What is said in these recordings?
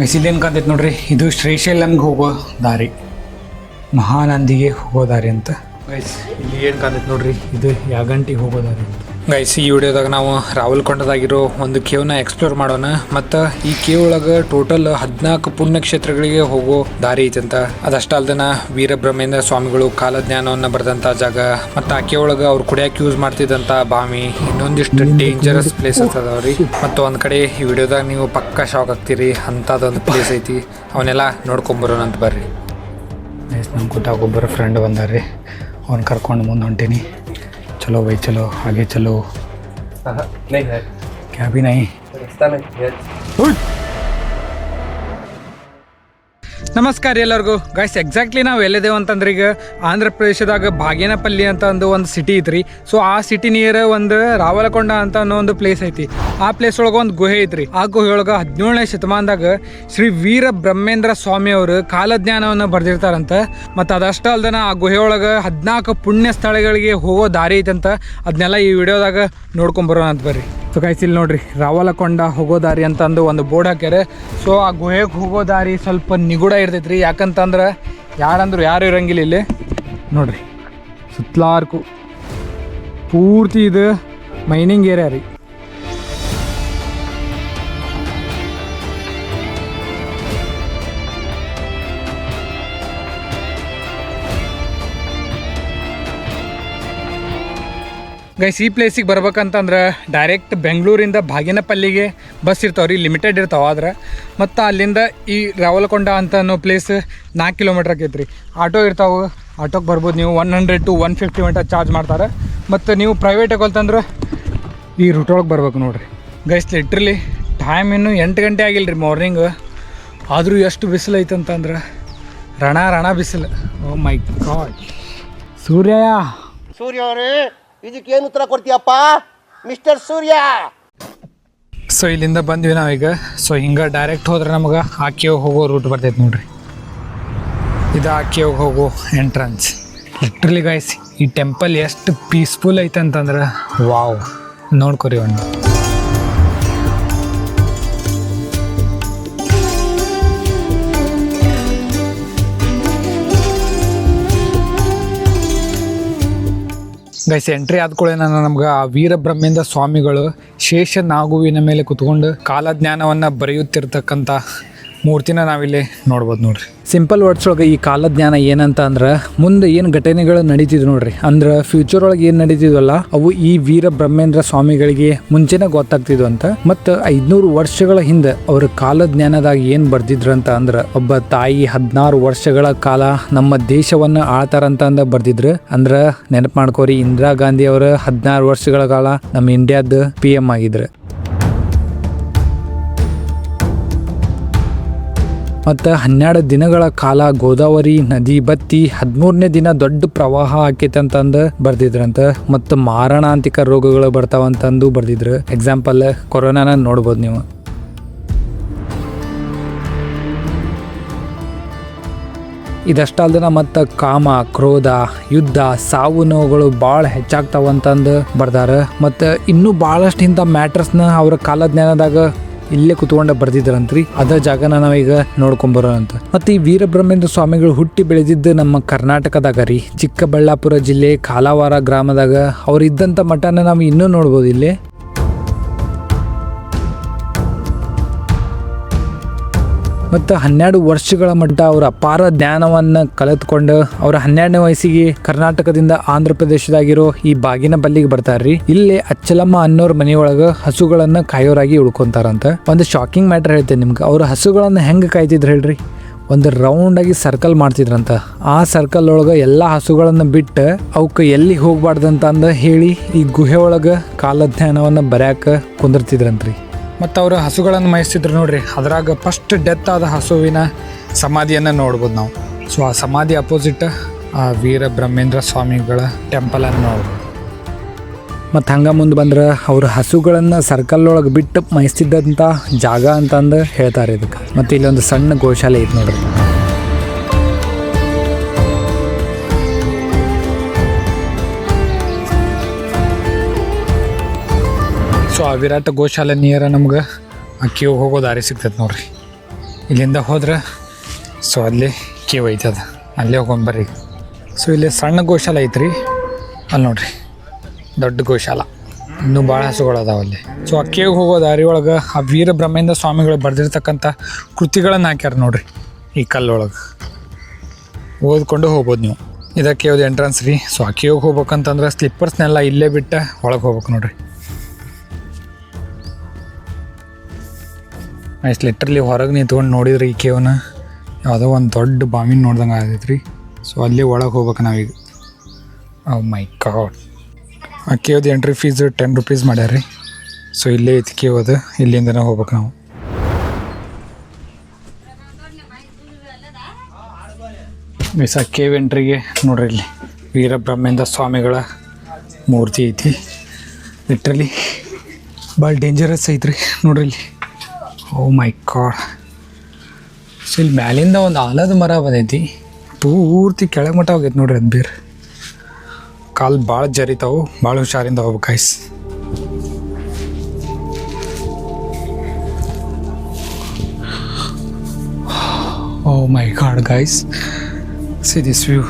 ಇಲ್ಲೇನು ಕಾಂತೈತೆ ನೋಡ್ರಿ, ಇದು ಶ್ರೀಶೈಲಂಗೆ ಹೋಗೋ ದಾರಿ, ಮಹಾನಂದಿಗೆ ಹೋಗೋ ದಾರಿ ಅಂತ ಗೈಸ್. ಇಲ್ಲಿ ಏನು ಕಾಂತೈತೆ ನೋಡ್ರಿ, ಇದು ಯಾಗಂಟಿಗೆ ಹೋಗೋ ದಾರಿ ಅಂತ ಗೈಸ್. ಈ ವಿಡಿಯೋದಾಗ ನಾವು ರಾವಲ್ಕೊಂಡದಾಗಿರೋ ಒಂದು ಕೇವ್ನ ಎಕ್ಸ್ಪ್ಲೋರ್ ಮಾಡೋಣ. ಮತ್ತು ಈ ಕೇವ್ ಒಳಗೆ ಟೋಟಲ್ 14 ಪುಣ್ಯಕ್ಷೇತ್ರಗಳಿಗೆ ಹೋಗೋ ದಾರಿ ಐತೆ ಅಂತ. ಅದಷ್ಟ ಅಲ್ದನ ವೀರಬ್ರಹ್ಮೇಂದ್ರ ಸ್ವಾಮಿಗಳು ಕಾಲಜ್ಞಾನವನ್ನು ಬರೆದಂಥ ಜಾಗ, ಮತ್ತು ಆ ಕೇವ್ ಒಳಗೆ ಅವ್ರು ಕುಡಿಯೋಕೆ ಯೂಸ್ ಮಾಡ್ತಿದ್ದಂಥ ಬಾವಿ, ಇನ್ನೊಂದಿಷ್ಟು ಡೇಂಜರಸ್ ಪ್ಲೇಸಸ್ ಅದಾವ್ರಿ. ಮತ್ತು ಒಂದು ಕಡೆ ಈ ವಿಡಿಯೋದಾಗ ನೀವು ಪಕ್ಕ ಶಾಕ್ ಆಗ್ತೀರಿ, ಅಂಥದ್ದೊಂದು ಪ್ಲೇಸ್ ಐತಿ. ಅವನ್ನೆಲ್ಲ ನೋಡ್ಕೊಂಬರೋಣ ಅಂತ ಬರ್ರಿ ಗೈಸ್. ನಮ್ಮ ಕೂತಾಗ ಒಬ್ಬರು ಫ್ರೆಂಡ್ ಬಂದಾರ್ರಿ, ಅವ್ನು ಕರ್ಕೊಂಡು ಮುಂದೆ ಹೊಂಟೀನಿ. चलो भाई चलो आगे चलो। नहीं है, क्या भी नहीं, रास्ता में है। ನಮಸ್ಕಾರ ಎಲ್ಲರಿಗೂ ಗೈಸ್. ಎಕ್ಸಾಕ್ಟ್ಲಿ ನಾವು ಎಲ್ಲಿದ್ದೇವೆ ಅಂತಂದ್ರೆ ಈಗ ಆಂಧ್ರ ಪ್ರದೇಶದಾಗ ಬಾಗೇನಪಲ್ಲಿ ಅಂತ ಒಂದು ಸಿಟಿ ಐತ್ರಿ. ಸೊ ಆ ಸಿಟಿ ನಿಯರ್ ಒಂದು ರಾವಲಕೊಂಡ ಅಂತ ಅನ್ನೋ ಒಂದು ಪ್ಲೇಸ್ ಐತಿ. ಆ ಪ್ಲೇಸ್ ಒಳಗೆ ಒಂದು ಗುಹೆ ಐತ್ರಿ. ಆ ಗುಹೆ ಒಳಗೆ 17ನೇ ಶತಮಾನದಾಗ ಶ್ರೀ ವೀರಬ್ರಹ್ಮೇಂದ್ರ ಸ್ವಾಮಿ ಅವರು ಕಾಲಜ್ಞಾನವನ್ನು ಬರೆದಿರ್ತಾರಂತ. ಮತ್ತು ಅದಷ್ಟ ಅಲ್ದನ ಆ ಗುಹೆ ಒಳಗೆ 14 ಪುಣ್ಯ ಸ್ಥಳಗಳಿಗೆ ಹೋಗೋ ದಾರಿ ಐತಂತ. ಅದನ್ನೆಲ್ಲ ಈ ವಿಡಿಯೋದಾಗ ನೋಡ್ಕೊಂಬರೋಣ ಅಂತ ಬರ್ರಿ. ಸೊ ಗೈಸ್ ಇಲ್ಲಿ ನೋಡ್ರಿ, ರಾವಲಕೊಂಡ ಹೋಗೋ ದಾರಿ ಅಂತ ಅಂದು ಒಂದು ಬೋರ್ಡ್ ಹಾಕ್ಯಾರ. ಸೊ ಆ ಗುಹೆಗೆ ಹೋಗೋ ದಾರಿ ಸ್ವಲ್ಪ ನಿಗೂಢ ಇರ್ತೈತ್ರಿ. ಯಾಕಂತಂದ್ರೆ ಯಾರು ಇರಂಗಿಲ್ಲ ಇಲ್ಲಿ ನೋಡ್ರಿ. ಸುತ್ತಲಾರ್ಕು ಪೂರ್ತಿ ಇದು ಮೈನಿಂಗ್ ಏರಿಯಾ ರೀ. ಗೈಸ್ ಈ ಪ್ಲೇಸಿಗೆ ಬರ್ಬೇಕಂತಂದ್ರೆ ಡೈರೆಕ್ಟ್ ಬೆಂಗಳೂರಿಂದ ಬಾಗೇನಪಲ್ಲಿಗೆ ಬಸ್ ಇರ್ತಾವ್ರಿ, ಲಿಮಿಟೆಡ್ ಇರ್ತಾವೆ. ಆದ್ರೆ ಮತ್ತು ಅಲ್ಲಿಂದ ಈ ರಾವಲಕೊಂಡ ಅಂತ ಅನ್ನೋ ಪ್ಲೇಸ್ 4 ಕಿಲೋಮೀಟ್ರ್ ಆಕೈತ್ರಿ. ಆಟೋ ಇರ್ತಾವೆ, ಆಟೋಗೆ ಬರ್ಬೋದು ನೀವು. 100 to 150 ಮೀಟರ್ ಚಾರ್ಜ್ ಮಾಡ್ತಾರೆ. ಮತ್ತು ನೀವು ಪ್ರೈವೇಟ್ ಹೋಗಲ್ತಂದ್ರೆ ಈ ರೂಟ್ ಒಳಗೆ ಬರ್ಬೇಕು ನೋಡ್ರಿ ಗೈಸ್. ಲಿಟ್ರಲಿ ಟೈಮ್ ಇನ್ನೂ 8 ಗಂಟೆ ಆಗಿಲ್ಲ ರೀ ಮಾರ್ನಿಂಗ್. ಆದರೂ ಎಷ್ಟು ಬಿಸಿಲು ಐತಂತಂದ್ರೆ ರಣ ಬಿಸಿಲು. ಓ ಮೈ ಗಾಡ್. ಸೂರ್ಯ ಅವರೇ, ಇದಕ್ಕೇನು ಉತ್ತರ ಕೊಡ್ತೀಯಪ್ಪ ಮಿಸ್ಟರ್ ಸೂರ್ಯ? ಸೊ ಇಲ್ಲಿಂದ ಬಂದ್ವಿ ನಾವೀಗ. ಸೊ ಹಿಂಗೆ ಡೈರೆಕ್ಟ್ ಹೋದ್ರೆ ನಮಗೆ ಆ ಕೇವ್ ಹೋಗೋ ರೂಟ್ ಬರ್ತೈತೆ ನೋಡ್ರಿ. ಇದು ಆ ಕೇವ್ಗೆ ಹೋಗೋ ಎಂಟ್ರನ್ಸ್. ಲಿಟ್ರಲಿ ಗೈಸ್, ಈ ಟೆಂಪಲ್ ಎಷ್ಟು ಪೀಸ್ಫುಲ್ ಐತೆ ಅಂತಂದ್ರೆ ವಾವ್, ನೋಡ್ಕೊರಿ ಒಂದು. ಗೈಸ್ ಎಂಟ್ರಿ ಆದ್ಕೊಳ್ಳೆ ನಮ್ಗೆ ಆ ವೀರಬ್ರಹ್ಮೇಂದ್ರ ಸ್ವಾಮಿಗಳು ಶೇಷ ನಾಗುವಿನ ಮೇಲೆ ಕುತ್ಕೊಂಡು ಕಾಲಜ್ಞಾನವನ್ನು ಬರೆಯುತ್ತಿರ್ತಕ್ಕಂಥ ಮೂರ್ತಿನ ನಾವಿಲ್ಲಿ ನೋಡ್ಬೋದು ನೋಡ್ರಿ. ಸಿಂಪಲ್ ವರ್ಡ್ಸ್ ಒಳಗೆ ಈ ಕಾಲಜ್ಞಾನ ಏನಂತ ಅಂದ್ರೆ ಮುಂದೆ ಏನು ಘಟನೆಗಳು ನಡೀತಿದ್ವು ನೋಡ್ರಿ, ಅಂದ್ರೆ ಫ್ಯೂಚರ್ ಒಳಗೆ ಏನು ನಡೀತಿದ್ವಲ್ಲ ಅವು ಈ ವೀರಬ್ರಹ್ಮೇಂದ್ರ ಸ್ವಾಮಿಗಳಿಗೆ ಮುಂಚೆನೇ ಗೊತ್ತಾಗ್ತಿದ್ವು ಅಂತ. ಮತ್ತು 500 ವರ್ಷಗಳ ಹಿಂದೆ ಅವ್ರ ಕಾಲಜ್ಞಾನದಾಗ ಏನು ಬರ್ದಿದ್ರು ಅಂತ ಅಂದ್ರೆ, ಒಬ್ಬ ತಾಯಿ 16 ವರ್ಷಗಳ ಕಾಲ ನಮ್ಮ ದೇಶವನ್ನು ಆಳ್ತಾರಂತ ಅಂದ ಬರ್ದಿದ್ರು. ಅಂದ್ರೆ ನೆನಪು ಮಾಡ್ಕೋರಿ, ಇಂದಿರಾ ಗಾಂಧಿ ಅವರು 16 ವರ್ಷಗಳ ಕಾಲ ನಮ್ಮ ಇಂಡಿಯಾದ PM ಆಗಿದ್ರು. ಮತ್ತು 12 ದಿನಗಳ ಕಾಲ ಗೋದಾವರಿ ನದಿ ಬತ್ತಿ 13ನೇ ದಿನ ದೊಡ್ಡ ಪ್ರವಾಹ ಆಕೈತೆ ಅಂತಂದು ಬರ್ದಿದ್ರಂತ. ಮತ್ತು ಮಾರಣಾಂತಿಕ ರೋಗಗಳು ಬರ್ತಾವಂತಂದು ಬರ್ದಿದ್ರು. ಎಕ್ಸಾಂಪಲ್ ಕೊರೋನಾನ ನೋಡ್ಬೋದು ನೀವು. ಇದಷ್ಟ ಅಲ್ದನ ಮತ್ತು ಕಾಮ, ಕ್ರೋಧ, ಯುದ್ಧ, ಸಾವು ನೋವುಗಳು ಭಾಳ ಹೆಚ್ಚಾಗ್ತಾವಂತಂದು ಬರ್ದಾರ. ಮತ್ತು ಇನ್ನೂ ಭಾಳಷ್ಟು ಇಂಥ ಮ್ಯಾಟ್ರಸ್ನ ಅವ್ರ ಕಾಲಜ್ಞಾನದಾಗ ಇಲ್ಲೇ ಕುತ್ಕೊಂಡ ಬರ್ದಿದ್ರಂತ್ರಿ. ಅದ ಜಾಗನ ನಾವೀಗ ನೋಡ್ಕೊಂಬರೋಣಂತ. ಮತ್ತು ಈ ವೀರಬ್ರಹ್ಮೇಂದ್ರ ಸ್ವಾಮಿಗಳು ಹುಟ್ಟಿ ಬೆಳೆದಿದ್ದು ನಮ್ಮ ಕರ್ನಾಟಕದಾಗ ರೀ, ಚಿಕ್ಕಬಳ್ಳಾಪುರ ಜಿಲ್ಲೆ ಕಾಲಾವಾರ ಗ್ರಾಮದಾಗ. ಅವ್ರು ಇದ್ದಂಥ ಮಠನ ನಾವು ಇನ್ನೂ ನೋಡ್ಬೋದು ಇಲ್ಲಿ. ಮತ್ತು 12 ವರ್ಷಗಳ ಮಟ್ಟ ಅವರ ಅಪಾರ ಜ್ಞಾನವನ್ನು ಕಲಿತ್ಕೊಂಡು ಅವರ 12ನೇ ವಯಸ್ಸಿಗೆ ಕರ್ನಾಟಕದಿಂದ ಆಂಧ್ರ ಪ್ರದೇಶದಾಗಿರೋ ಈ ಬಾಗೇನಪಲ್ಲಿಗೆ ಬರ್ತಾರ್ರಿ. ಇಲ್ಲಿ ಅಚ್ಚಲಮ್ಮ ಅನ್ನೋರ್ ಮನೆಯೊಳಗೆ ಹಸುಗಳನ್ನ ಕಾಯೋರಾಗಿ ಉಳ್ಕೊಂತಾರಂತ. ಒಂದು ಶಾಕಿಂಗ್ ಮ್ಯಾಟರ್ ಹೇಳ್ತೇನೆ ನಿಮ್ಗೆ. ಅವ್ರ ಹಸುಗಳನ್ನ ಹೆಂಗೆ ಕಾಯ್ತಿದ್ರು ಹೇಳ್ರಿ, ಒಂದು ರೌಂಡಾಗಿ ಸರ್ಕಲ್ ಮಾಡ್ತಿದ್ರಂತ. ಆ ಸರ್ಕಲ್ ಒಳಗೆ ಎಲ್ಲ ಹಸುಗಳನ್ನು ಬಿಟ್ಟು ಅವಕ್ಕೆ ಎಲ್ಲಿ ಹೋಗ್ಬಾರ್ದಂತ ಅಂದ ಹೇಳಿ ಈ ಗುಹೆ ಒಳಗೆ ಕಾಲಜ್ಞಾನವನ್ನು ಬರ್ಯಾಕ ಕುಂದಿರ್ತಿದ್ರಂತ್ರಿ. ಮತ್ತು ಅವರು ಹಸುಗಳನ್ನು ಮೇಯಿಸ್ತಿದ್ರು ನೋಡ್ರಿ. ಅದ್ರಾಗ ಫಸ್ಟ್ ಡೆತ್ ಆದ ಹಸುವಿನ ಸಮಾಧಿಯನ್ನು ನೋಡ್ಬೋದು ನಾವು. ಸೊ ಆ ಸಮಾಧಿ ಅಪೋಸಿಟ್ ಆ ವೀರಬ್ರಹ್ಮೇಂದ್ರ ಸ್ವಾಮಿಗಳ ಟೆಂಪಲನ್ನು ನೋಡ್ಬೋದು. ಮತ್ತು ಹಂಗೆ ಮುಂದೆ ಬಂದ್ರೆ ಅವರು ಹಸುಗಳನ್ನು ಸರ್ಕಲ್ ಒಳಗೆ ಬಿಟ್ಟು ಮೇಯಿಸ್ತಿದ್ದಂಥ ಜಾಗ ಅಂತಂದು ಹೇಳ್ತಾರೆ ಇದಕ್ಕೆ. ಮತ್ತು ಇಲ್ಲೊಂದು ಸಣ್ಣ ಗೋಶಾಲೆ ಐತೆ ನೋಡ್ರಿ. ಸೊ ಆ ವಿರಾಟ ಗೋಶಾಲೆ ನಿಯರ ನಮ್ಗೆ ಆ ಕ್ಯೂ ಹೋಗೋ ದಾರಿ ಸಿಗ್ತೈತೆ ನೋಡ್ರಿ. ಇಲ್ಲಿಂದ ಹೋದ್ರೆ ಸೊ ಅಲ್ಲಿ ಕೇವ್ ಐತದ, ಅಲ್ಲೇ ಹೋಗೊಂಬರ್ರಿ. ಸೊ ಇಲ್ಲಿ ಸಣ್ಣ ಗೋಶಾಲ ಐತ್ರಿ, ಅಲ್ಲಿ ನೋಡ್ರಿ ದೊಡ್ಡ ಗೋಶಾಲ, ಇನ್ನೂ ಭಾಳ ಹಸುಗಳು ಅದಾವ ಅಲ್ಲಿ. ಸೊ ಆ ಕೇವ್ ಹೋಗೋ ದಾರಿ ಒಳಗೆ ಆ ವೀರ ಬ್ರಹ್ಮೇಂದ್ರ ಸ್ವಾಮಿಗಳು ಬರೆದಿರ್ತಕ್ಕಂಥ ಕೃತಿಗಳನ್ನು ಹಾಕ್ಯಾರ ನೋಡ್ರಿ ಈ ಕಲ್ಲೊಳಗೆ. ಓದ್ಕೊಂಡು ಹೋಗ್ಬೋದು ನೀವು. ಇದಕ್ಕೆ ಕೇವ್ದು ಎಂಟ್ರೆನ್ಸ್ ರೀ. ಸೊ ಆ ಕೇವ್ಗೆ ಹೋಗ್ಬೇಕಂತಂದ್ರೆ ಸ್ಲಿಪ್ಪರ್ಸ್ನೆಲ್ಲ ಇಲ್ಲೇ ಬಿಟ್ಟು ಒಳಗೆ ಹೋಗ್ಬೇಕು ನೋಡ್ರಿ. ಆಯ್ತು, ಲಿಟ್ರಲಿ ಹೊರಗೆ ನಿಂತ್ಕೊಂಡು ನೋಡಿದ್ರಿ ಈ ಕೇವ್ನ ಯಾವುದೋ ಒಂದು ದೊಡ್ಡ ಬಾವಿನ ನೋಡ್ದಂಗೆ ಆಗೈತೆ ರೀ. ಸೊ ಅಲ್ಲಿ ಒಳಗೆ ಹೋಗ್ಬೇಕು ನಾವೀಗ. ಓ ಮೈ ಗಾಡ್. ಆ ಕೇವ್ದು ಎಂಟ್ರಿ ಫೀಸ್ 10 ರೂಪೀಸ್ ಮಾಡ್ಯಾರ ರೀ. ಸೊ ಇಲ್ಲೇ ಐತಿ ಕೇವ್ ಅದು, ಇಲ್ಲಿಂದನೇ ಹೋಗ್ಬೇಕು ನಾವು. ಮಿಸ್ ಆ ಕೇವ್ ಎಂಟ್ರಿಗೆ ನೋಡ್ರಿ ಇಲ್ಲಿ ವೀರ ಬ್ರಹ್ಮೇಂದ್ರ ಸ್ವಾಮಿಗಳ ಮೂರ್ತಿ ಐತಿ. ಲಿಟ್ರಲಿ ಭಾಳ ಡೇಂಜರಸ್ ಐತ್ರಿ ನೋಡ್ರಿ ಇಲ್ಲಿ. ಓ ಮೈ ಗಾಡ್. ಸೊ ಇಲ್ಲಿ ಮ್ಯಾಲಿಂದ ಒಂದು ಆಲದ ಮರ ಬಂದೈತಿ, ಪೂರ್ತಿ ಕೆಳಗೆ ಮಟ್ಟ ಹೋಗೈತೆ ನೋಡ್ರಿ. ಅದು ಬೇರೆ ಕಾಲು ಭಾಳ ಜರಿತಾವು, ಭಾಳ ಹುಷಾರಿಂದ ಹೋಗ್ಬೇಕು guys. Oh my god guys, see this view.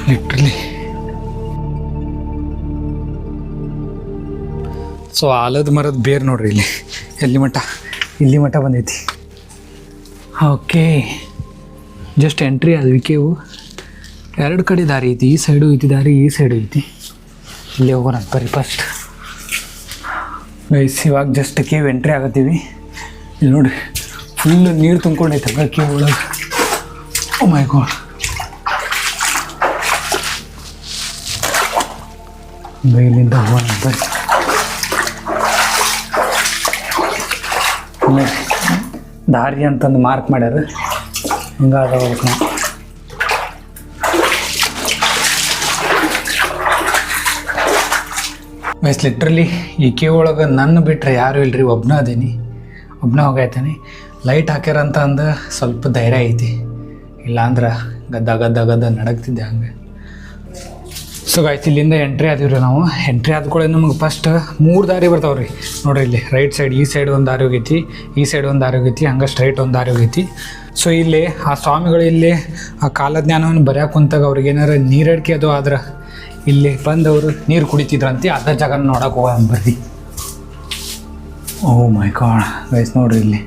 Literally. So ಆಲದ ಮರದ ಬೇರು ನೋಡ್ರಿ ಇಲ್ಲಿ ಇಲ್ಲಿ ಮಟ್ಟ ಬಂದೈತಿ. ಓಕೆ, ಜಸ್ಟ್ ಎಂಟ್ರಿ ಆದ್ವಿ ಕೇವು. 2 ಕಡೆ ದಾರಿ ಐತಿ, ಈ ಸೈಡು ಐತಿ ದಾರಿ, ಈ ಸೈಡು ಐತಿ. ಇಲ್ಲಿ ಹೋಗೋಣ ಬರ್ರಿ ಫಸ್ಟ್ ಗೈಸ್. ಇವಾಗ ಜಸ್ಟ್ ಕೇವ್ ಎಂಟ್ರಿ ಆಗತ್ತೀವಿ. ಇಲ್ಲಿ ನೋಡ್ರಿ ಫುಲ್ ನೀರು ತುಂಬ್ಕೊಂಡೈತೆ ಕೇವ್ ಒಳಗೆ. ಓ ಮೈ ಗಾಡ್. ಇಲ್ಲಿಂದ ಹೋಗೋಣ ಬರ್ರಿ. ದಾರಿ ಅಂತಂದು ಮಾರ್ಕ್ ಮಾಡ್ಯಾರ, ಹಿಂಗಾದ ಹೋಗ್ಬೇಕು ನಾವು. ಬಸ್ ಲಿಟ್ರಲಿ ಈ ಕೇವ್ ಒಳಗೆ ನನ್ನ ಬಿಟ್ಟರೆ ಯಾರೂ ಇಲ್ರಿ, ಒಬ್ಬನ ಅದೀನಿ, ಒಬ್ಬನ ಹೋಗಾಯ್ತಾನೆ. ಲೈಟ್ ಹಾಕ್ಯಾರ ಅಂತ ಅಂದು ಸ್ವಲ್ಪ ಧೈರ್ಯ ಐತಿ, ಇಲ್ಲಾಂದ್ರೆ ಗದ್ದ ನಡಗ್ತಿದ್ದೆ ಹಂಗೆ. ಸೊ ಗಾಯ್ತು, ಇಲ್ಲಿಂದ ಎಂಟ್ರಿ ಆದಿವ್ರಿ ನಾವು. ಎಂಟ್ರಿ ಆದ್ಕೊಳ್ಳೆ ನಮಗೆ ಫಸ್ಟ್ 3 ದಾರಿ ಬರ್ತಾವೆ ರೀ ನೋಡ್ರಿ. ಇಲ್ಲಿ ರೈಟ್ ಸೈಡ್, ಈ ಸೈಡ್ ಒಂದು ದಾರಿ ಹೋಗೈತಿ, ಈ ಸೈಡ್ ಒಂದು ದಾರಿ ಹೋಗೈತಿ, ಹಂಗೆ ಸ್ಟ್ರೈಟ್ ಒಂದು ದಾರಿ ಹೋಗೈತಿ. ಸೊ ಇಲ್ಲಿ ಆ ಸ್ವಾಮಿಗಳು ಇಲ್ಲಿ ಆ ಕಾಲಜ್ಞಾನವನ್ನು ಬರೆಯೋಕೆ ಕುಂತಾಗ ಅವ್ರಿಗೆ ಏನಾರು ನೀರಡಿಕೆ ಅದು ಆದ್ರೆ ಇಲ್ಲಿ ಬಂದವರು ನೀರು ಕುಡಿತಿದ್ರಂತೆ. ಅದ ಜಾಗ ನೋಡೋಕೆ ಹೋಗೋಣ ಬರ್ರಿ. ಓ ಮೈ ಗಾಡ್ ಗೈಸ್, ನೋಡ್ರಿ ಇಲ್ಲಿ.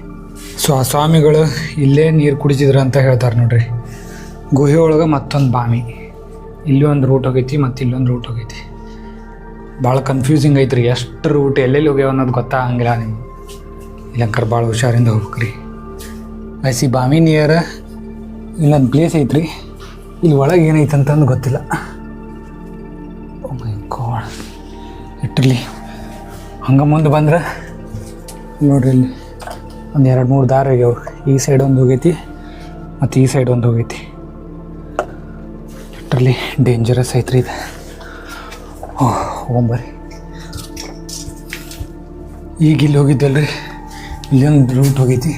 ಸೊ ಆ ಸ್ವಾಮಿಗಳು ಇಲ್ಲೇ ನೀರು ಕುಡಿತಿದ್ರು ಅಂತ ಹೇಳ್ತಾರೆ ನೋಡ್ರಿ. ಗುಹೆ ಒಳಗೆ ಮತ್ತೊಂದು ಬಾವಿ, ಇಲ್ಲಿ ಒಂದು ರೂಟ್ ಹೋಗೈತಿ ಮತ್ತು ಇಲ್ಲೊಂದು ರೂಟ್ ಹೋಗೈತಿ. ಭಾಳ ಕನ್ಫ್ಯೂಸಿಂಗ್ ಐತ್ರಿ, ಎಷ್ಟು ರೂಟ್ ಎಲ್ಲೆಲ್ಲಿ ಹೋಗ್ಯಾವ ಅನ್ನೋದು ಗೊತ್ತಾಗಂಗಿಲ್ಲ ನಿಮ್ಗೆ. ಇಲ್ಲಂಕರ್ ಭಾಳ ಹುಷಾರಿಂದ ಹೋಗ್ಬೇಕ್ರಿ ಗೈಸ್. ಈ ಬಾವಿ ನಿಯರ್ ಇಲ್ಲೊಂದು ಪ್ಲೇಸ್ ಐತ್ರಿ, ಇಲ್ಲಿ ಒಳಗೆ ಏನೈತೆ ಅಂತಂದು ಗೊತ್ತಿಲ್ಲ. ಓ ಮೈ ಗಾಡ್. ಲಿಟ್ರಲಿ ಹಂಗೆ ಮುಂದೆ ಬಂದ್ರೆ ನೋಡ್ರಿ ಇಲ್ಲಿ ಒಂದು 2-3 ದಾರಿ ಆಗ್ಯಾವ. ಈ ಸೈಡ್ ಒಂದು ಹೋಗೈತಿ ಮತ್ತು ಈ ಸೈಡ್ ಒಂದು ಹೋಗೈತಿ. ಲಿಟ್ರಲಿ ಡೇಂಜರಸ್ ಐತ್ರಿ ಇದು. ಹೋಗ್ಬರ್ರಿ. ಈಗ ಇಲ್ಲಿ ಹೋಗಿದ್ದಲ್ರಿ, ಇಲ್ಲೊಂದು ರೂಟ್ ಹೋಗೈತಿ.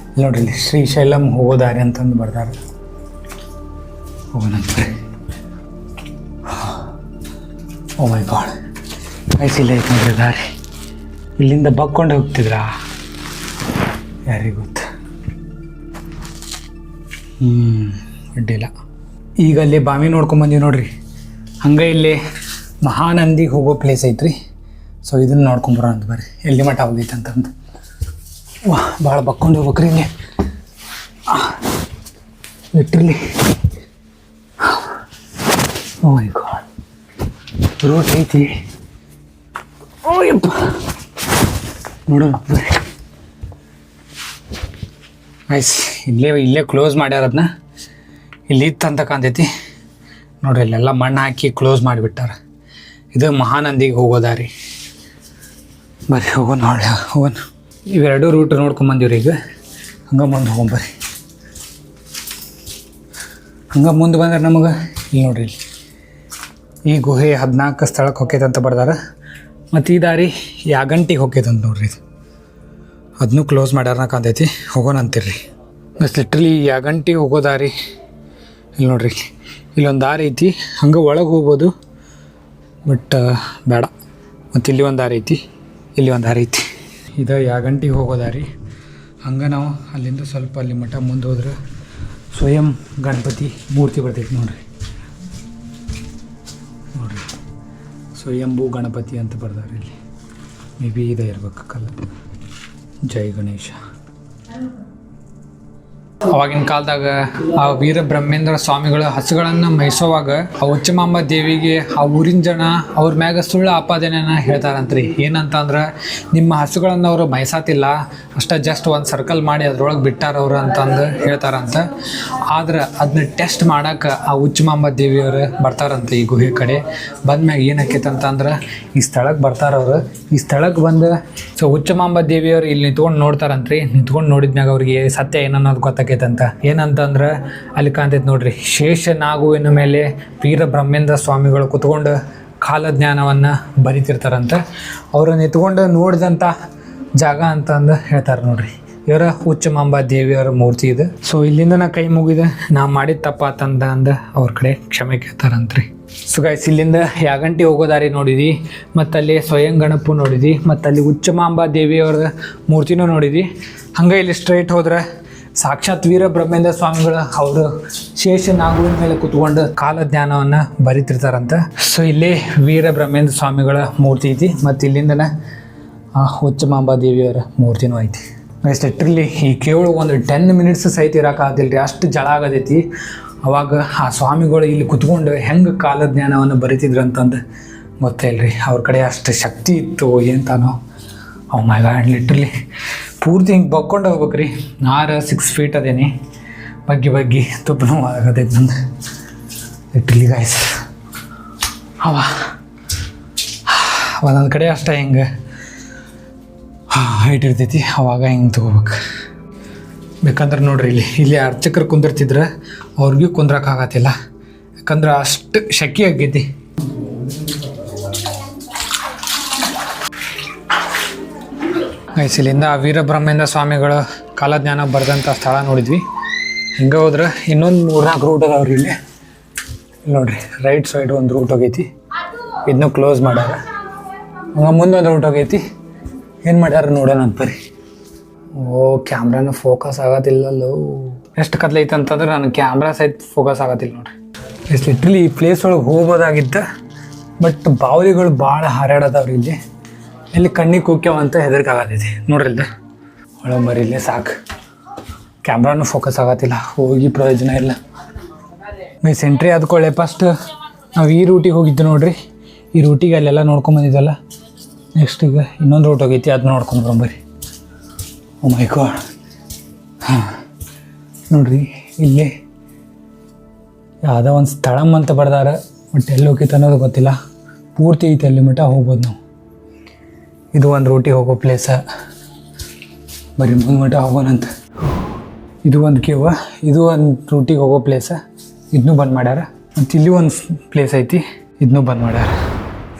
ಇಲ್ಲಿ ನೋಡ್ರಿ, ಇಲ್ಲಿ ಶ್ರೀಶೈಲಂ ಹೋಗೋ ದಾರಿ ಅಂತಂದು ಬರ್ತಾರೆ. ಹೋಗೋಣ ಬರ್ರಿ. ಓ ಮೈ ಗಾಡ್ ಗೈಸ್, ಇಲ್ಲೇ ಐತೆ ನೋಡ್ರಿ ದಾರಿ. ಇಲ್ಲಿಂದ ಬಗ್ಕೊಂಡು ಹೋಗ್ತಿದ್ರಾ ಯಾರಿಗೆ ಗೊತ್ತು. ಅಡ್ಡಿಲ್ಲ. ಈಗ ಅಲ್ಲಿ ಬಾವಿ ನೋಡ್ಕೊಂಬಂದೀವಿ ನೋಡ್ರಿ. ಹಂಗೆ ಇಲ್ಲಿ ಮಹಾನಂದಿಗೆ ಹೋಗೋ ಪ್ಲೇಸ್ ಐತ್ರಿ. ಸೊ ಇದನ್ನು ನೋಡ್ಕೊಂಬರೋಣ ಅಂತ ಬರ್ರಿ, ಎಲ್ಲಿ ಮಠ ಹೋಗೈತೆ ಅಂತಂದು. ವಾ, ಭಾಳ ಬಕ್ಕೊಂಡು ಹೋಗ್ಬೇಕ್ರಿ ಇಲ್ಲಿ literally. O my god, road ಐತಿ. ಓಯಪ್ಪ, ನೋಡೋಣ ಬರ್ರಿ. ಆಯ್ಸ್, ಇಲ್ಲೇ ಕ್ಲೋಸ್ ಮಾಡ್ಯಾರ ಅದನ್ನ. ಇಲ್ಲಿ ಇತ್ತಂತ ಕಾಣ್ತೈತಿ ನೋಡ್ರಿ. ಇಲ್ಲೆಲ್ಲ ಮಣ್ಣು ಹಾಕಿ ಕ್ಲೋಸ್ ಮಾಡಿಬಿಟ್ಟಾರ. ಇದು ಮಹಾನಂದಿಗೆ ಹೋಗೋ ದಾರಿ. ಬರ್ರಿ ಹೋಗೋಣ, ಹೋಗೋಣ. ಇವೆರಡು ರೂಟ್ ನೋಡ್ಕೊಂಬಂದಿವ್ರಿ. ಈಗ ಹಂಗೆ ಮುಂದೆ ಹೋಗ್ಬರ್ರಿ. ಹಂಗೆ ಮುಂದೆ ಬಂದ್ರೆ ನಮಗೆ ಇಲ್ಲಿ ನೋಡ್ರಿ, ಇಲ್ಲಿ ಈ ಗುಹೆ 14 ಸ್ಥಳಕ್ಕೆ ಹೋಗ್ತೈತೆ ಅಂತ ಬರ್ದಾರ. ಮತ್ತು ಈ ದಾರಿ ಯಾಗಂಟಿಗೆ ಹೋಗ್ತೈತಂತ ನೋಡ್ರಿ. ಇದು ಅದನ್ನೂ ಕ್ಲೋಸ್ ಮಾಡ್ಯಾರನ ಕಾಣ್ತೈತಿ. ಹೋಗೋಣ ಅಂತೀರಿ. ಬಸ್ ಲಿಟ್ರಲಿ ಯಾಗಂಟಿಗೆ ಹೋಗೋ ದಾರಿ ಇಲ್ಲಿ ನೋಡ್ರಿ. ಇಲ್ಲೊಂದು ದಾರಿ ಐತಿ, ಹಂಗೆ ಒಳಗೆ ಹೋಗ್ಬೋದು, ಬಟ್ ಬೇಡ. ಮತ್ತು ಇಲ್ಲಿ ಒಂದು ದಾರಿ ಐತಿ, ಇಲ್ಲಿ ಒಂದು ದಾರಿ ಐತಿ. ಇದು ಯಾಗಂಟಿಗೆ ಹೋಗೋ ದಾರಿ. ಹಂಗೆ ನಾವು ಅಲ್ಲಿಂದ ಸ್ವಲ್ಪ ಅಲ್ಲಿ ಮಠ ಮುಂದೆ ಹೋದ್ರೆ ಸ್ವಯಂ ಗಣಪತಿ ಮೂರ್ತಿ ಬರ್ತೈತೆ ನೋಡ್ರಿ. ಸ್ವಯಂಭೂ ಗಣಪತಿ ಅಂತ ಬರ್ದಾರೆ ಇಲ್ಲಿ. ಮೇ ಬಿ ಇದೇ ಇರ್ಬೇಕು ಕಲ್ಲ. ಜೈ ಗಣೇಶ. ಅವಾಗಿನ ಕಾಲದಾಗ ಆ ವೀರಬ್ರಹ್ಮೇಂದ್ರ ಸ್ವಾಮಿಗಳ ಹಸುಗಳನ್ನು ಮೇಯಿಸೋವಾಗ ಆ ಉಚ್ಚಮಾಂಬ ದೇವಿಗೆ ಆ ಊರಿನ ಜನ ಅವ್ರ ಮ್ಯಾಗ ಸುಳ್ಳು ಆಪಾದನೆನ ಹೇಳ್ತಾರಂತ್ರಿ. ಏನಂತಂದ್ರೆ ನಿಮ್ಮ ಹಸುಗಳನ್ನು ಅವರು ಮೇಯ್ಸಾತಿಲ್ಲ, ಅಷ್ಟ ಜಸ್ಟ್ ಒಂದು ಸರ್ಕಲ್ ಮಾಡಿ ಅದ್ರೊಳಗೆ ಬಿಟ್ಟಾರವ್ರು ಅಂತಂದು ಹೇಳ್ತಾರಂತ. ಆದ್ರೆ ಅದನ್ನ ಟೆಸ್ಟ್ ಮಾಡೋಕೆ ಆ ಉಚ್ಚಮಾಂಬ ದೇವಿಯವರು ಬರ್ತಾರಂತ ಈ ಗುಹೆ ಕಡೆ. ಬಂದ್ಮ್ಯಾಗ ಏನಾಕೈತೆ ಅಂತಂದ್ರೆ ಈ ಸ್ಥಳಕ್ಕೆ ಬರ್ತಾರವ್ರು. ಈ ಸ್ಥಳಕ್ಕೆ ಬಂದು ಸೊ ಉಚ್ಚಮಾಂಬ ದೇವಿಯವರು ಇಲ್ಲಿ ನಿಂತ್ಕೊಂಡು ನೋಡ್ತಾರಂತ್ರಿ. ನಿಂತ್ಕೊಂಡು ನೋಡಿದ್ಮ್ಯಾಗ ಅವ್ರಿಗೆ ಸತ್ಯ ಏನನ್ನೋದು ಗೊತ್ತಾಕೈತಂತ. ಏನಂತಂದ್ರೆ ಅಲ್ಲಿ ಕಾಣ್ತೈತೆ ನೋಡ್ರಿ, ಶೇಷನಾಗುವಿನ ಮೇಲೆ ವೀರಬ್ರಹ್ಮೇಂದ್ರ ಸ್ವಾಮಿಗಳು ಕುತ್ಕೊಂಡು ಕಾಲಜ್ಞಾನವನ್ನು ಬರಿತಿರ್ತಾರಂತ. ಅವ್ರು ನಿಂತ್ಕೊಂಡು ನೋಡಿದಂಥ ಜಾಗ ಅಂತಂದು ಹೇಳ್ತಾರೆ ನೋಡ್ರಿ. ಇವರ ಉಚ್ಚಮಾಂಬ ದೇವಿಯವರ ಮೂರ್ತಿ ಇದೆ. ಸೊ ಇಲ್ಲಿಂದ ನಾ ಕೈ ಮುಗಿದ ನಾ ಮಾಡಿದ ತಪ್ಪಾತಂದ ಅಂದ ಅವ್ರ ಕಡೆ ಕ್ಷಮೆ ಕೇಳ್ತಾರಂತ್ರಿ. ಸೊ ಗೈಸ್, ಇಲ್ಲಿಂದ ಯಾಗಂಟಿ ಹೋಗೋ ದಾರಿ ನೋಡಿದ್ವಿ, ಮತ್ತು ಅಲ್ಲಿ ಸ್ವಯಂ ಗಣಪು ನೋಡಿದ್ವಿ, ಮತ್ತು ಅಲ್ಲಿ ಉಚ್ಚಮಾಂಬ ದೇವಿಯವರ ಮೂರ್ತಿನೂ ನೋಡಿದ್ವಿ. ಹಂಗೆ ಇಲ್ಲಿ ಸ್ಟ್ರೈಟ್ ಹೋದ್ರೆ ಸಾಕ್ಷಾತ್ ವೀರಬ್ರಹ್ಮೇಂದ್ರ ಸ್ವಾಮಿಗಳು ಅವರು ಶೇಷನಾಗುವಿನ ಮೇಲೆ ಕುತ್ಕೊಂಡು ಕಾಲಜ್ಞಾನವನ್ನು ಬರಿತಿರ್ತಾರಂತ. ಸೊ ಇಲ್ಲಿ ವೀರಬ್ರಹ್ಮೇಂದ್ರ ಸ್ವಾಮಿಗಳ ಮೂರ್ತಿ ಐತಿ, ಮತ್ತು ಇಲ್ಲಿಂದನ ಉಚ್ಚಮಾಂಬ ದೇವಿಯವರ ಮೂರ್ತಿನೂ ಐತಿ. ನೆಕ್ಸ್ಟ್ ಲಿಟ್ರಲಿ ಈ ಕೇವಲ ಒಂದು 10 ಮಿನಿಟ್ಸ್ ಸಹಿತ ಇರೋಕ್ಕಾಗದಿಲ್ಲ ರೀ, ಅಷ್ಟು ಜಳ ಆಗದೈತಿ. ಅವಾಗ ಆ ಸ್ವಾಮಿಗಳು ಇಲ್ಲಿ ಕುತ್ಕೊಂಡು ಹೆಂಗೆ ಕಾಲಜ್ಞಾನವನ್ನು ಬರಿತಿದ್ರು ಅಂತಂದು ಗೊತ್ತಿಲ್ಲರಿ. ಅವ್ರ ಕಡೆ ಅಷ್ಟು ಶಕ್ತಿ ಇತ್ತು ಎಂತಾನೋ. ಅವ್ ಮೈ ಗಾಡ್, ಲಿಟ್ರಲಿ ಪೂರ್ತಿ ಹಿಂಗೆ ಬಗ್ಕೊಂಡು ಹೋಗ್ಬೇಕ್ರಿ. 6 ಫೀಟ್ ಅದೇನಿ, ಬಗ್ಗಿ ತುಪ್ಪನೂ ಆಗತೈತೆ ನಂದು ಲಿಟ್ರಲಿ ಗೈಸ್. ಒಂದೊಂದು ಕಡೆ ಅಷ್ಟೇ ಹಿಂಗೆ ಹೈಟ್ ಇರ್ತೈತಿ, ಅವಾಗ ಹಿಂಗೆ ತೊಗೋಬೇಕು. ಬೇಕಂದ್ರೆ ನೋಡ್ರಿ ಇಲ್ಲಿ ಅರ್ಚಕರು ಕುಂದಿರ್ತಿದ್ರೆ ಅವ್ರಿಗೂ ಕುಂದ್ರಕ್ಕಾಗತ್ತಿಲ್ಲ, ಯಾಕಂದ್ರೆ ಅಷ್ಟು ಶೆಕೆ ಆಗೈತಿ. ಇಲ್ಲಿಂದ ವೀರಬ್ರಹ್ಮೇಂದ್ರ ಸ್ವಾಮಿಗಳ ಕಾಲಜ್ಞಾನ ಬರೆದಂಥ ಸ್ಥಳ ನೋಡಿದ್ವಿ. ಹಿಂಗೆ ಹೋದ್ರೆ ಇನ್ನೊಂದು 3-4 ರೂಟ್ ಅದಾವ್ರಿ ಇಲ್ಲಿ. ನೋಡ್ರಿ, ರೈಟ್ ಸೈಡ್ ಒಂದು ರೂಟ್ ಹೋಗೈತಿ, ಇದನ್ನು ಕ್ಲೋಸ್ ಮಾಡ್ಯಾರ. ಹಂಗೆ ಮುಂದೊಂದು ರೂಟ್ ಹೋಗೈತಿ, ಏನು ಮಾಡ್ಯಾರ ನೋಡೋಣ ಅಂತ ಬರ್ರಿ. ಓ, ಕ್ಯಾಮ್ರಾನು ಫೋಕಸ್ ಆಗತ್ತಿಲ್ಲಲ್ಲೋ. ಎಷ್ಟು ಕತ್ಲೈತೆ ಅಂತಂದ್ರೆ ನನ್ನ ಕ್ಯಾಮ್ರಾ ಸಹಿತ ಫೋಕಸ್ ಆಗತ್ತಿಲ್ಲ ನೋಡ್ರಿ. ಎಷ್ಟು ಲಿಟ್ರಲಿ ಈ ಪ್ಲೇಸ್ ಒಳಗೆ ಹೋಗ್ಬೋದಾಗಿತ್ತ, ಬಟ್ ಬಾವಲಿಗಳು ಭಾಳ ಹಾರಾಡೋದವ್ರಿ ಇಲ್ಲಿ. ಇಲ್ಲಿ ಕಣ್ಣಿಗೆ ಕುಕ್ಯವಂತ ಹೆದರಿಕಾಗತೈತಿ ನೋಡ್ರಿ. ಇಲ್ಲಿ ಒಳಗೆ ಬರೀ ಇಲ್ಲೇ ಸಾಕು, ಕ್ಯಾಮ್ರಾನು ಫೋಕಸ್ ಆಗತ್ತಿಲ್ಲ, ಹೋಗಿ ಪ್ರಯೋಜನ ಇಲ್ಲ. ಮೀನ್ಸ್ ಎಂಟ್ರಿ ಆದ್ಕೊಳ್ಳೆ ಫಸ್ಟ್ ನಾವು ಈ ರೂಟಿಗೆ ಹೋಗಿದ್ದು ನೋಡ್ರಿ. ಈ ರೂಟಿಗೆ ಅಲ್ಲೆಲ್ಲ ನೋಡ್ಕೊಂಬಂದಿದ್ದಲ್ಲ. ನೆಕ್ಸ್ಟ್ ಈಗ ಇನ್ನೊಂದು ರೂಟ್ ಹೋಗೈತಿ, ಅದು ನೋಡ್ಕೊಂಡು ಬರೋಂಬರಿ. ಓ ಮೈ ಗಾಡ್. ಹಾಂ ನೋಡ್ರಿ, ಇಲ್ಲಿ ಯಾವುದೋ ಒಂದು ಸ್ಥಳಮ್ ಅಂತ ಬರ್ದಾರ, ಬಟ್ ಎಲ್ಲಿ ಹೋಗಿತ್ತು ಅನ್ನೋದು ಗೊತ್ತಿಲ್ಲ. ಪೂರ್ತಿ ಐತೆ ಅಲ್ಲಿ ಮಟ್ಟ ಹೋಗ್ಬೋದು ನಾವು. ಇದು ಒಂದು ರೂಟಿಗೆ ಹೋಗೋ ಪ್ಲೇಸ, ಬರೀ ಮುಂದೆ ಮಟ್ಟ ಹೋಗೋಣಂತ. ಇದು ಒಂದು ಕೇವ, ಇದು ಒಂದು ರೂಟಿಗೆ ಹೋಗೋ ಪ್ಲೇಸ, ಇದನ್ನೂ ಬಂದ್ ಮಾಡ್ಯಾರ. ಮತ್ತು ಇಲ್ಲಿ ಒಂದು ಪ್ಲೇಸ್ ಐತಿ, ಇದನ್ನೂ ಬಂದ್ ಮಾಡ್ಯಾರ.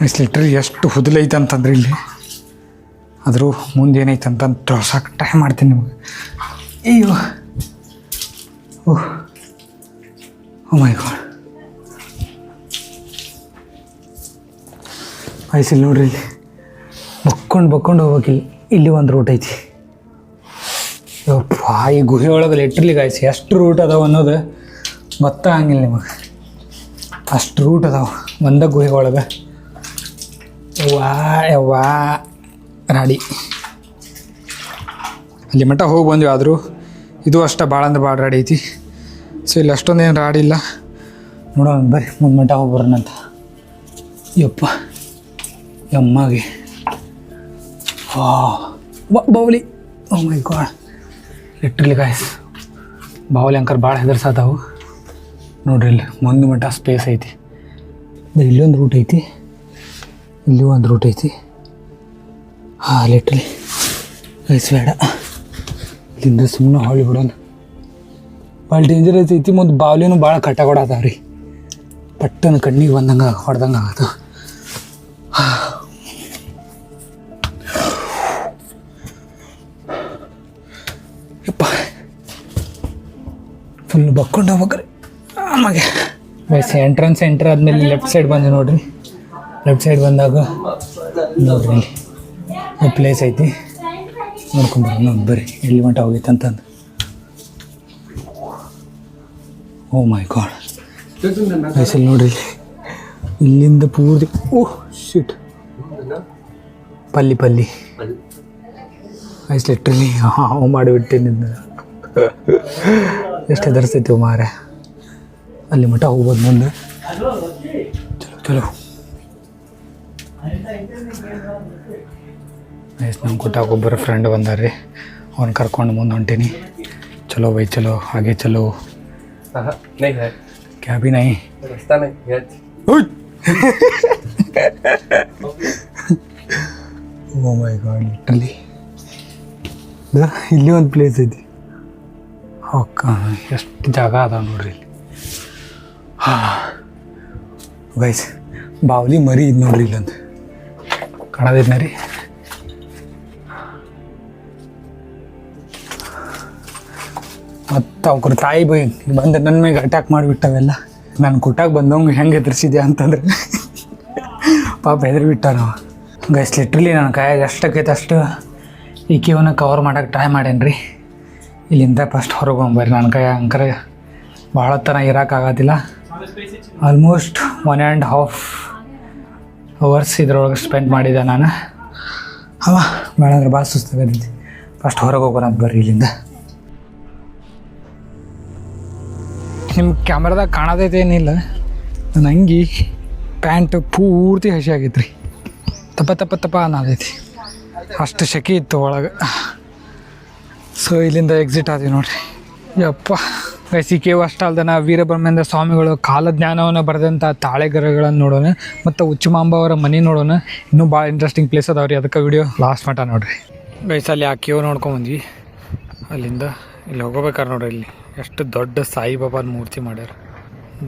ನೆಕ್ಸ್ಟ್ ಲಿಟ್ರಲಿ ಎಷ್ಟು ಹುದಲೈತೆ ಅಂತಂದ್ರೆ ಇಲ್ಲಿ, ಆದರೂ ಮುಂದೆ ಏನೈತೆ ಅಂತ ತೋರ್ಸಕ್ಕೆ ಟ್ರೈ ಮಾಡ್ತೀನಿ ನಿಮಗೆ. ಅಯ್ಯೋ, ಓಹ್ ಮೈ ಗಾಡ್. ಇಲ್ಲಿ ನೋಡ್ರಿ, ಇಲ್ಲಿ ಬಕ್ಕೊಂಡು ಹೋಗ್ಬೇಕಿಲ್ಲಿ. ಇಲ್ಲಿ ಒಂದು ರೂಟ್ ಐತಿ. ಯಪ್ಪ, ಈ ಗುಹೆ ಒಳಗೆ ಲಿಟ್ರಲಿ ಗಾಯ್ಸ್ ಎಷ್ಟು ರೂಟ್ ಅದಾವ ಅನ್ನೋದು ಗೊತ್ತಾಗಂಗಿಲ್ಲ ನಿಮಗೆ. ಅಷ್ಟು ರೂಟ್ ಅದಾವ ಒಂದ ಗುಹೆ ಒಳಗೆ. ಯವ್ವಾ ರಾಡಿ. ಅಲ್ಲಿ ಮಟ್ಟ ಹೋಗಿ ಬಂದ್ವಿ, ಆದರೂ ಇದು ಅಷ್ಟ ಭಾಳ ಅಂದ್ರೆ ಭಾಳ ರಾಡಿ ಐತಿ. ಸೊ ಇಲ್ಲಿ ಅಷ್ಟೊಂದೇನು ರಾಡಿಲ್ಲ. ನೋಡೋಣ ಬರ್ರಿ, ಮುಂದೆ ಮಟ್ಟ ಹೋಗಿ ಬರೋಣಂತ. ಯಪ್ಪ ಯಮ್ಮಗೆ ಬಾವಲಿ. ಓ ಮೈ ಗಾಡ್, ಲಿಟ್ರಲಿ ಗಾಯ್ಸ್ ಬಾವಲಿ ಅಂಕರ್ ಭಾಳ ಹೆದರ್ಸಾತಾವು ನೋಡ್ರಿ. ಇಲ್ಲಿ ಮುಂದೆ ಮಟ್ಟ ಸ್ಪೇಸ್ ಐತಿ. ಇಲ್ಲೊಂದು ರೂಟ್ ಐತಿ, ಇಲ್ಲಿ ಒಂದು ರೂಟ್ ಐತಿ. ಹಾಂ ಲಿಟ್ರಲಿ ಗೈಸ್ ಬೇಡ, ಇಲ್ಲಿಂದ ಸುಮ್ಮನೆ ಹೊಳ್ಳಿ ಬಿಡೋಣ. ಭಾಳ ಡೇಂಜರಸ್ ಐತಿ. ಮುಂದೆ ಬಾವಲಿನೂ ಭಾಳ ಕಟ್ಟಾಗೊಡತಾವ ರೀ. ಪಟ್ಟನ ಕಣ್ಣಿಗೆ ಬಂದಂಗೆ ಹೊಡೆದಂಗೆ ಆಗತ್ತ. ಯಪ್ಪ, ಫುಲ್ ಬಕ್ಕೊಂಡು ಹೋಗ್ರಿ ಆಮಗೆ. ವಯಸ್ಸು ಎಂಟ್ರೆನ್ಸ್ ಎಂಟ್ರ್ ಆದಮೇಲೆ ಲೆಫ್ಟ್ ಸೈಡ್ ಬಂದು ನೋಡ್ರಿ. ಲೆಫ್ಟ್ ಸೈಡ್ ಬಂದಾಗ ನೋಡ್ರಿ ಈ ಪ್ಲೇಸ್ ಐತಿ. ನೋಡ್ಕೊಂಬರೋಣ ಬರ್ರಿ ಎಲ್ಲಿ ಮಟ್ಟ ಹೋಗಿತ್ತು ಅಂತಂದು. ಓ ಮೈ ಗಾಡ್ ವಯಸ್ಸಲ್ಲಿ ನೋಡ್ರಿ ಇಲ್ಲಿಂದ ಪೂರ್ತಿ ಓಹ್ ಶಿಟ್ ಪಲ್ಲಿ ಐಸ್ ಲಿಟ್ರಲಿ ಹಾವು ಮಾಡಿಬಿಟ್ಟಿನಿಂದ ಎಷ್ಟು ಹೆದರ್ಸ್ತೈತಿ ಮಾರೆ. ಅಲ್ಲಿ ಮಟ್ಟ ಹೋಗ್ಬೋದು ಮುಂದೆ. ಚಲೋ ಐಸ್ ನಮ್ಮ ಕೊಟ್ಟಾಗ ಒಬ್ಬರು ಫ್ರೆಂಡ್ ಬಂದಾರ್ರಿ, ಅವ್ನು ಕರ್ಕೊಂಡು ಮುಂದೆ ಹೊಂಟೀನಿ. ಚಲೋ ಬೈ ಚಲೋ ಹಾಗೆ ಚಲೋ. नहीं है क्या भी नहीं रास्ता नहीं है ಓ ಮೈ ಗಾಡ್ ಲಿಟ್ರಲಿ ಇಲ್ಲಿ ಒಂದು ಪ್ಲೇಸ್ ಐತಿ. ಓಕೆ ಎಷ್ಟು ಜಾಗ ಅದಾವ ನೋಡ್ರಿ ಇಲ್ಲಿ. ಗೈಸ್ ಬಾವಲಿ ಮರಿ ಇದು ನೋಡ್ರಿ ಇಲ್ಲೊಂದು ಕಾಣೋದಿದ್ನ ರೀ. ಮತ್ತು ಅವ್ರ ತಾಯಿ ಬೈ ಬಂದು ನನ್ನ ಮೇಲೆ ಅಟ್ಯಾಕ್ ಮಾಡಿಬಿಟ್ಟವೆಲ್ಲ. ನಾನು ಕೊಟ್ಟಾಗ ಬಂದವಂಗೆ ಹೆಂಗೆ ಹೆದರ್ಸಿದ್ಯಾ ಅಂತಂದ್ರೆ ಪಾಪ ಹೆದರಿ ಬಿಟ್ಟ ನಾವು. ಗೈಸ್ ಲಿಟ್ರಲಿ ನನ್ನ ಕೈಯಾಗ ಎಷ್ಟಕ್ಕೈತೆ ಅಷ್ಟು ಈಕಿವನ್ನ ಕವರ್ ಮಾಡೋಕ್ಕೆ ಟ್ರೈ ಮಾಡೇನಿ ರೀ. ಇಲ್ಲಿಂದ ಫಸ್ಟ್ ಹೊರಗೊಂಬರ್ರಿ. ನನ್ನ ಕೈ ಅಂಕರ ಭಾಳ ತನ ಇರೋಕ್ಕಾಗತ್ತಿಲ್ಲ. ಆಲ್ಮೋಸ್ಟ್ 1.5 ಅವರ್ಸ್ ಇದ್ರೊಳಗೆ ಸ್ಪೆಂಡ್ ಮಾಡಿದ್ದೆ ನಾನು. ಬೇಡ ಅಂದ್ರೆ ಭಾಳ ಸುಸ್ತಾಗತ್ತೈತಿ. ಫಸ್ಟ್ ಹೊರಗೆ ಹೋಗೋಣ ಅಂತ ಬರ್ರಿ ಇಲ್ಲಿಂದ. ನಿಮ್ಮ ಕ್ಯಾಮ್ರಾದಾಗ ಕಾಣೋದೈತೆ ಏನಿಲ್ಲ, ನನ್ನ ಅಂಗಿ ಪ್ಯಾಂಟ್ ಪೂರ್ತಿ ಹಸಿ ಆಗೈತೆ ರೀ. ತಪ್ಪ ಅನ್ನೋದೈತಿ, ಅಷ್ಟು ಸೆಕೆ ಇತ್ತು ಒಳಗೆ. ಸೊ ಇಲ್ಲಿಂದ ಎಕ್ಸಿಟ್ ಆದ್ವಿ ನೋಡ್ರಿ. ಯಪ್ಪ ಗೈಸ್, ಈ ಕೇವ್ ಅಷ್ಟು ಅಲ್ದನ ವೀರಬ್ರಹ್ಮೇಂದ್ರ ಸ್ವಾಮಿಗಳು ಕಾಲಜ್ಞಾನವನ್ನು ಬರೆದಂಥ ತಾಳೆಗರಗಳನ್ನು ನೋಡೋಣ, ಮತ್ತು ಉಚ್ಚಮಾಂಬ ಅವರ ಮನೆ ನೋಡೋಣ. ಇನ್ನೂ ಭಾಳ ಇಂಟ್ರೆಸ್ಟಿಂಗ್ ಪ್ಲೇಸ್ ಅದಾವ್ರಿ, ಅದಕ್ಕೆ ವಿಡಿಯೋ ಲಾಸ್ಟ್ ಮಟ್ಟ ನೋಡ್ರಿ. ಗೈಸ್ ಅಲ್ಲಿ ಆ ಕೇವ್ ನೋಡ್ಕೊಂಬಂದ್ವಿ. ಅಲ್ಲಿಂದ ಇಲ್ಲಿ ಹೋಗ್ಬೇಕಾರೆ ನೋಡ್ರಿ, ಇಲ್ಲಿ ಎಷ್ಟು ದೊಡ್ಡ ಸಾಯಿಬಾಬಾನ ಮೂರ್ತಿ ಮಾಡ್ಯಾರ.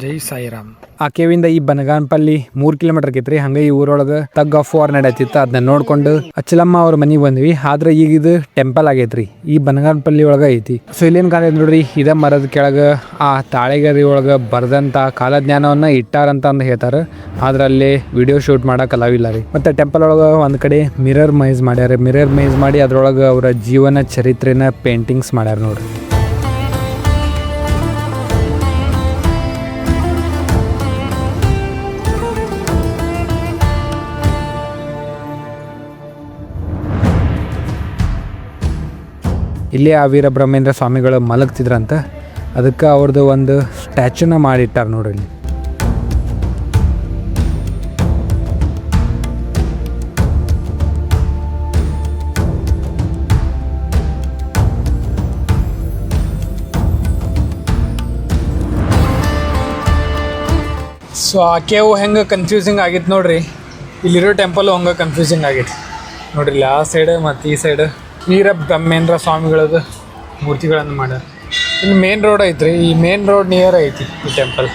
ಜೈ ಸಾಯಿರಾಮ್. ಆ ಕೇವಿಂದ ಈ ಬನಗಾನಪಲ್ಲಿ 3 ಕಿಲೋಮೀಟರ್ ಆಕೈತ್ರಿ. ಹಂಗೆ ಈ ಊರೊಳಗೆ ಟಗ್ ಆಫ್ ವಾರ್ ನಡೆಯತ್ತಿತ್ತು, ಅದನ್ನ ನೋಡ್ಕೊಂಡು ಅಚ್ಚಲಮ್ಮ ಅವ್ರ ಮನೆಗೆ ಬಂದ್ವಿ. ಆದ್ರೆ ಈಗ ಇದು ಟೆಂಪಲ್ ಆಗೈತ್ರಿ, ಈ ಬನಗಾನಪಲ್ಲಿ ಒಳಗೆ ಐತಿ. ಸೊ ಇಲ್ಲೇನು ಕಾಣೈತಿ ನೋಡ್ರಿ, ಇದ ಮರದ ಕೆಳಗೆ ಆ ತಾಳೆಗರಿ ಒಳಗೆ ಬರೆದಂಥ ಕಾಲಜ್ಞಾನವನ್ನ ಇಟ್ಟಾರಂತ ಅಂದು ಹೇಳ್ತಾರೆ. ಆದ್ರೆ ಅಲ್ಲಿ ವಿಡಿಯೋ ಶೂಟ್ ಮಾಡಕ್ಕೆ ಅಲಾವಿಲ್ಲ ರೀ. ಮತ್ತೆ ಟೆಂಪಲ್ ಒಳಗೆ ಒಂದು ಕಡೆ ಮಿರರ್ ಮೈಸ್ ಮಾಡ್ಯಾರ. ಮಿರರ್ ಮೈಸ್ ಮಾಡಿ ಅದ್ರೊಳಗೆ ಅವರ ಜೀವನ ಚರಿತ್ರೆನ ಪೇಂಟಿಂಗ್ಸ್ ಮಾಡ್ಯಾರ ನೋಡ್ರಿ. ಇಲ್ಲೇ ಆ ವೀರಬ್ರಹ್ಮೇಂದ್ರ ಸ್ವಾಮಿಗಳು ಮಲಗ್ತಿದ್ರಂತ, ಅದಕ್ಕೆ ಅವ್ರದ್ದು ಒಂದು ಸ್ಟ್ಯಾಚ್ಯೂನ ಮಾಡಿಟ್ಟಾರ ನೋಡ್ರಿ ಇಲ್ಲಿ. ಸೊ ಆ ಕೇವು ಹೆಂಗೆ ಕನ್ಫ್ಯೂಸಿಂಗ್ ಆಗಿತ್ತು ನೋಡ್ರಿ, ಇಲ್ಲಿರೋ ಟೆಂಪಲ್ಲು ಹಂಗೆ ಕನ್ಫ್ಯೂಸಿಂಗ್ ಆಗೈತಿ ನೋಡ್ರಿ. ಇಲ್ಲಿ ಆ ಸೈಡ್ ಮತ್ತು ಈ ಸೈಡ್ ವೀರಬ್ರಹ್ಮೇಂದ್ರ ಸ್ವಾಮಿಗಳದ್ದು ಮೂರ್ತಿಗಳನ್ನು ಮಾಡ್ಯಾರ. ಇನ್ನು ಮೇನ್ ರೋಡ್ ಐತ್ರಿ, ಈ ಮೇನ್ ರೋಡ್ ನಿಯರ್ ಐತಿ ಈ ಟೆಂಪಲ್.